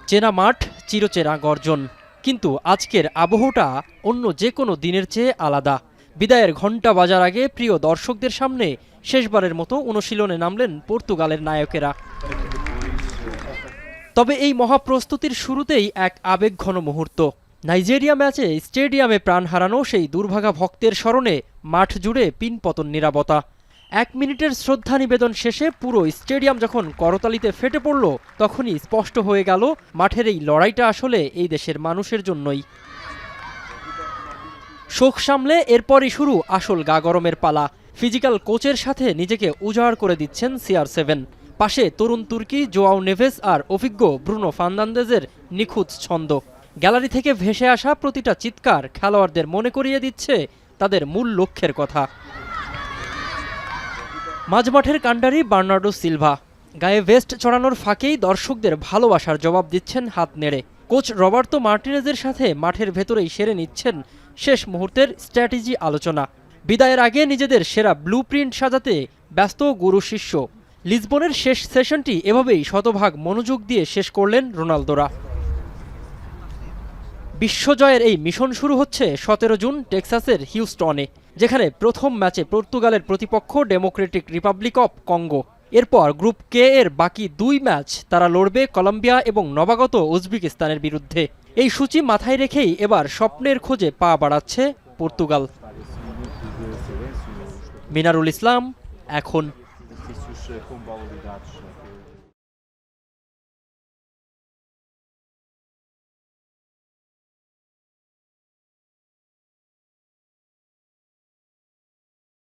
চেনা মাঠ, চিরচেনা গর্জন, কিন্তু আজকের আবহটা অন্য যে কোনো দিনের চেয়ে আলাদা। বিদায়ের ঘণ্টা বাজার আগে প্রিয় দর্শকদের সামনে শেষবারের মতো অনুশীলনে নামলেন পর্তুগালের নায়কেরা। তবে এই মহাপ্রস্তুতির শুরুতেই এক আবেগঘন মুহূর্ত। নাইজেরিয়া ম্যাচে স্টেডিয়ামে প্রাণ হারানো সেই দুর্ভাগা ভক্তের স্মরণে মাঠ জুড়ে পিনপতন নীরবতা। 1 মিনিটের শ্রদ্ধা নিবেদন শেষে পুরো স্টেডিয়াম যখন করতালিতে ফেটে পড়ল, তখনই স্পষ্ট হয়ে গেল মাঠের এই লড়াইটা আসলে এই দেশের মানুষের জন্যই। শোক সামলে এরপরই শুরু আসল গা গরমের পালা। ফিজিক্যাল কোচের সাথে নিজেকে উজাড় করে দিচ্ছেন CR7। পাশে তরুণ তুর্কি জোয়াও নেভেস আর অভিজ্ঞ ব্রুনো ফার্নান্দেজের নিখুঁত ছন্দ। গ্যালারি থেকে ভেসে আসা প্রতিটা চিৎকার খেলোয়াড়দের মনে করিয়ে দিচ্ছে তাদের মূল লক্ষ্যের কথা। মাঝমাঠের কাণ্ডারি বার্নার্ডো সিলভা গায়ে ভেস্ট চড়ানোর ফাঁকেই দর্শকদের ভালোবাসার জবাব দিচ্ছেন হাত নেড়ে। কোচ রবার্তো মার্টিনেজের সাথে মাঠের ভেতরেই সেরে নিচ্ছেন শেষ মুহূর্তের স্ট্র্যাটেজি আলোচনা। বিদায়ের আগে নিজেদের সেরা ব্লুপ্রিন্ট সাজাতে ব্যস্ত গুরু শিষ্য। লিসবনের শেষ সেশনটি এভাবেই শতভাগ মনোযোগ দিয়ে শেষ করলেন রোনালদোরা। বিশ্বজয়ের এই মিশন শুরু হচ্ছে 17 জুন টেক্সাসের হিউস্টনে, যেখানে প্রথম ম্যাচে পর্তুগালের প্রতিপক্ষ ডেমোক্রেটিক রিপাবলিক অব কঙ্গো। এরপর গ্রুপ কে এর বাকি 2 ম্যাচ তারা লড়বে কলম্বিয়া এবং নবাগত উজবেকিস্তানের বিরুদ্ধে। এই সূচি মাথায় রেখেই এবার স্বপ্নের খোঁজে পা বাড়াচ্ছে পর্তুগাল। মিনারুল ইসলাম, এখন।